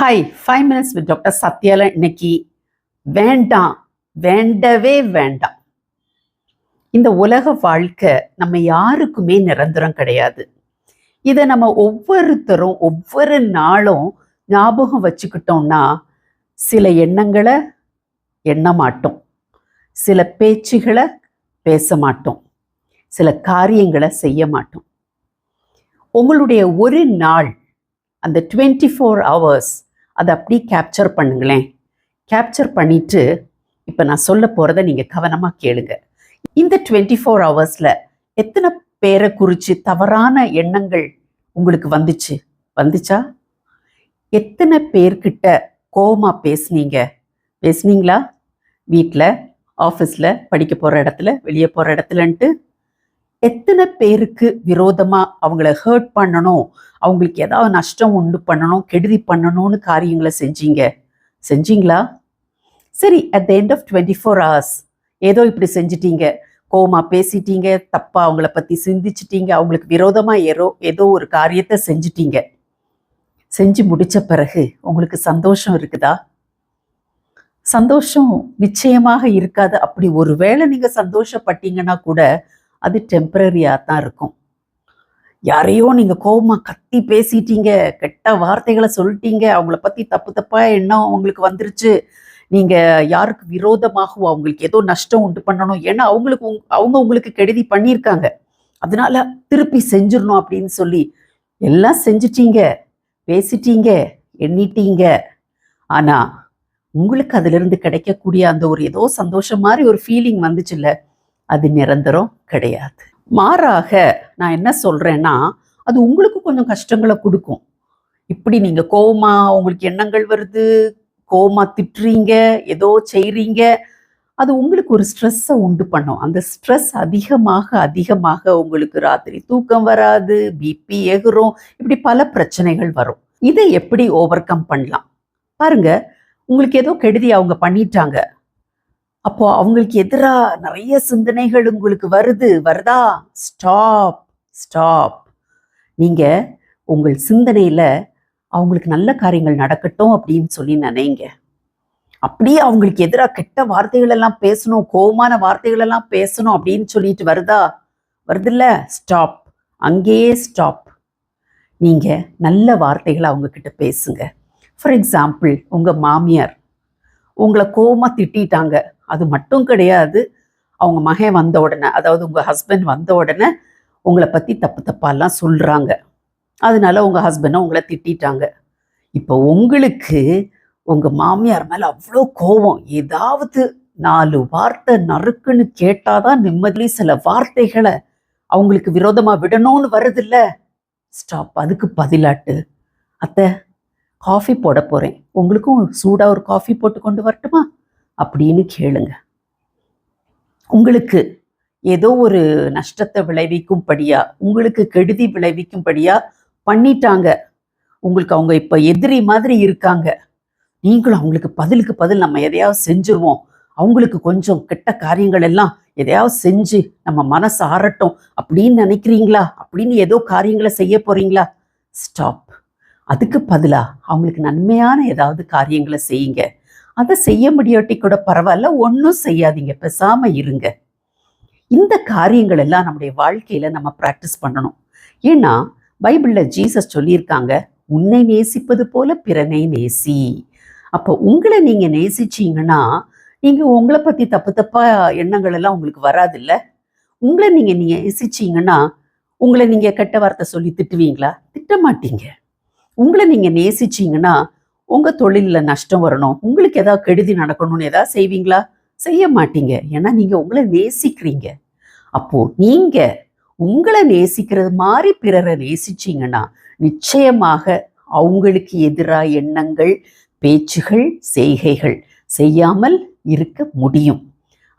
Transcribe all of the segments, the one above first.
Hi 5 minutes with doctor சத்யால இன்னைக்கு வேண்டாம், வேண்டவே வேண்டாம். இந்த உலக வாழ்க்கை நம்ம யாருக்குமே நிரந்தரம் கிடையாது. இதை நம்ம ஒவ்வொருத்தரும் ஒவ்வொரு நாளும் ஞாபகம் வச்சுக்கிட்டோம்னா சில எண்ணங்களை எண்ண மாட்டோம், சில பேச்சுகளை பேச மாட்டோம், சில காரியங்களை செய்ய மாட்டோம். உங்களுடைய ஒரு நாள் அந்த 24 hours அதை அப்படி கேப்சர் பண்ணுங்களேன். கேப்சர் பண்ணிட்டு இப்போ நான் சொல்ல போகிறத நீங்கள் கவனமாக கேளுங்க. இந்த 24 hours எத்தனை பேரை குறித்து தவறான எண்ணங்கள் உங்களுக்கு வந்துச்சா? எத்தனை பேர்கிட்ட கோவமாக பேசுனீங்களா? வீட்டில், ஆஃபீஸில், படிக்க போகிற இடத்துல, வெளியே போகிற இடத்துலன்ட்டு எத்தனை பேருக்கு விரோதமாக அவங்கள ஹர்ட் பண்ணணும், அவங்களுக்கு ஏதாவது நஷ்டம் உண்டு பண்ணணும், கெடுதி பண்ணணும்னு காரியங்களை செஞ்சீங்களா? சரி, at the end of 24 hours ஏதோ இப்படி செஞ்சிட்டீங்க, கோவமாக பேசிட்டீங்க, தப்பாக அவங்கள பற்றி சிந்திச்சிட்டீங்க, அவங்களுக்கு விரோதமாக ஏதோ ஒரு காரியத்தை செஞ்சு முடித்த பிறகு உங்களுக்கு சந்தோஷம் இருக்குதா? சந்தோஷம் நிச்சயமாக இருக்காது. அப்படி ஒருவேளை நீங்கள் சந்தோஷப்பட்டீங்கன்னா கூட அது டெம்பரரியாக தான் இருக்கும். யாரையோ நீங்கள் கோபமாக கத்தி பேசிட்டீங்க, கெட்ட வார்த்தைகளை சொல்லிட்டீங்க, அவங்கள பற்றி தப்பாக எண்ணம் அவங்களுக்கு வந்துருச்சு, நீங்கள் யாருக்கு விரோதமாகவும் அவங்களுக்கு ஏதோ நஷ்டம் உண்டு பண்ணணும், ஏன்னா அவங்க உங்களுக்கு கெடுதி பண்ணியிருக்காங்க, அதனால திருப்பி செஞ்சிடணும் அப்படின்னு சொல்லி எல்லாம் செஞ்சிட்டீங்க, பேசிட்டீங்க, எண்ணிட்டீங்க. ஆனால் உங்களுக்கு அதிலிருந்து கிடைக்கக்கூடிய அந்த ஒரு ஏதோ சந்தோஷம் மாதிரி ஒரு ஃபீலிங் வந்துச்சுல்ல, அது நிரந்தரம் கிடையாது. மாறாக நான் என்ன சொல்றேன்னா, அது உங்களுக்கு கொஞ்சம் கஷ்டங்களை கொடுக்கும். இப்படி நீங்க கோவமா உங்களுக்கு எண்ணங்கள் வருது, கோவமா திட்டுறீங்க, ஏதோ செய்றீங்க, அது உங்களுக்கு ஒரு ஸ்ட்ரெஸ்ஸை உண்டு பண்ணும். அந்த ஸ்ட்ரெஸ் அதிகமாக உங்களுக்கு ராத்திரி தூக்கம் வராது, பிபி எகுரும், இப்படி பல பிரச்சனைகள் வரும். இதை எப்படி ஓவர் கம் பண்ணலாம் பாருங்க. உங்களுக்கு ஏதோ கெடுதி அவங்க பண்ணிட்டாங்க, அப்போ அவங்களுக்கு எதிராக நிறைய சிந்தனைகள் உங்களுக்கு வருதா? ஸ்டாப். நீங்க உங்கள் சிந்தனையில அவங்களுக்கு நல்ல காரியங்கள் நடக்கட்டும் அப்படின்னு சொல்லி நினைங்க. அப்படியே அவங்களுக்கு எதிராக கெட்ட வார்த்தைகள் எல்லாம் பேசணும், கோபமான வார்த்தைகள் எல்லாம் பேசணும் அப்படின்னு சொல்லிட்டு வருதுல்ல, ஸ்டாப். அங்கேயே ஸ்டாப். நீங்க நல்ல வார்த்தைகளை அவங்க கிட்ட பேசுங்க. ஃபார் எக்ஸாம்பிள், உங்க மாமியார் உங்களை கோபமா திட்டாங்க, அது மட்டும் கிடையாது, அவங்க மகன் வந்த உடனே, அதாவது உங்கள் ஹஸ்பண்ட் வந்த உடனே உங்களை பற்றி தப்பாலாம் சொல்கிறாங்க, அதனால உங்கள் ஹஸ்பண்டை உங்களை திட்டாங்க. இப்போ உங்களுக்கு உங்கள் மாமியார் மேலே அவ்வளோ கோபம், ஏதாவது 4 வார்த்தை நறுக்குன்னு கேட்டாதான் நிம்மதி, சில வார்த்தைகளை அவங்களுக்கு விரோதமாக விடணும்னு வருதில்ல, ஸ்டாப். அதுக்கு பதிலாட்டு, அத்தை காஃபி போட போகிறேன், உங்களுக்கும் சூடாக ஒரு காஃபி போட்டு கொண்டு வரட்டுமா அப்படின்னு கேளுங்க. உங்களுக்கு ஏதோ ஒரு நஷ்டத்தை விளைவிக்கும்படியா, உங்களுக்கு கெடுதி விளைவிக்கும்படியா பண்ணிட்டாங்க, உங்களுக்கு அவங்க இப்போ எதிரி மாதிரி இருக்காங்க, நீங்களும் அவங்களுக்கு பதிலுக்கு பதில் நம்ம எதையாவது செஞ்சுருவோம், அவங்களுக்கு கொஞ்சம் கெட்ட காரியங்கள் எல்லாம் எதையாவது செஞ்சு நம்ம மனசு ஆறட்டும் அப்படின்னு நினைக்கிறீங்களா? அப்படின்னு ஏதோ காரியங்களை செய்ய போறீங்களா? ஸ்டாப். அதுக்கு பதிலாக அவங்களுக்கு நன்மையான ஏதாவது காரியங்களை செய்யுங்க. அதை செய்ய முடியாட்டி கூட பரவாயில்ல, ஒன்றும் செய்யாதீங்க, பேசாம இருங்க. இந்த காரியங்கள் எல்லாம் நம்முடைய வாழ்க்கையில நம்ம ப்ராக்டிஸ் பண்ணணும். ஏன்னா பைபிள்ல ஜீசஸ் சொல்லியிருக்காங்க, உன்னை நேசிப்பது போல பிறனை நேசி. அப்போ உங்களை நீங்க நேசிச்சீங்கன்னா நீங்க உங்களை பத்தி தப்பா எண்ணங்கள் எல்லாம் உங்களுக்கு வராது இல்ல. உங்களை நீங்க நேசிச்சீங்கன்னா உங்களை நீங்க கெட்ட வார்த்தை சொல்லி திட்டுவீங்களா? திட்ட மாட்டீங்க. உங்களை நீங்க நேசிச்சீங்கன்னா உங்க தொழில நஷ்டம் வரணும், உங்களுக்கு ஏதாவது கெடுதி நடக்கணும்னு ஏதாவது செய்வீங்களா? செய்ய மாட்டீங்க. ஏன்னா நீங்க உங்களை நேசிக்கிறீங்க. அப்போ நீங்க உங்களை நேசிக்கிறது மாதிரி பிறரை நேசிச்சீங்கன்னா நிச்சயமாக அவங்களுக்கு எதிராக எண்ணங்கள், பேச்சுகள், செய்கைகள் செய்யாமல் இருக்க முடியும்.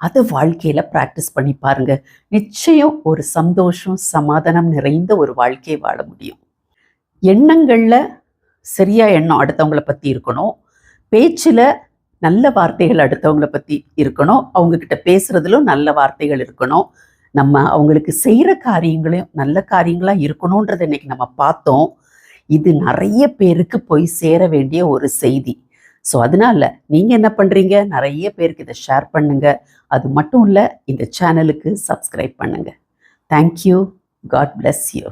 அது வாழ்க்கையில பிராக்டிஸ் பண்ணி பாருங்க. நிச்சயம் ஒரு சந்தோஷம், சமாதானம் நிறைந்த ஒரு வாழ்க்கையை வாழ முடியும். எண்ணங்கள்ல சரியா எண்ணம் அடுத்தவங்களை பத்தி இருக்கணும், பேச்சுல நல்ல வார்த்தைகள் அடுத்தவங்களை பத்தி இருக்கணும், அவங்க கிட்ட பேசுறதுலும் நல்ல வார்த்தைகள் இருக்கணும், நம்ம அவங்களுக்கு செய்யற காரியங்களையும் நல்ல காரியங்களா இருக்கணும்ன்றதை இன்னைக்கு நம்ம பார்த்தோம். இது நிறைய பேருக்கு போய் சேர வேண்டிய ஒரு செய்தி. ஸோ அதனால நீங்கள் என்ன பண்ணுறீங்க, நிறைய பேருக்கு இதை ஷேர் பண்ணுங்க. அது மட்டும் இல்லை, இந்த சேனலுக்கு சப்ஸ்கிரைப் பண்ணுங்க. தேங்க்யூ. God bless you.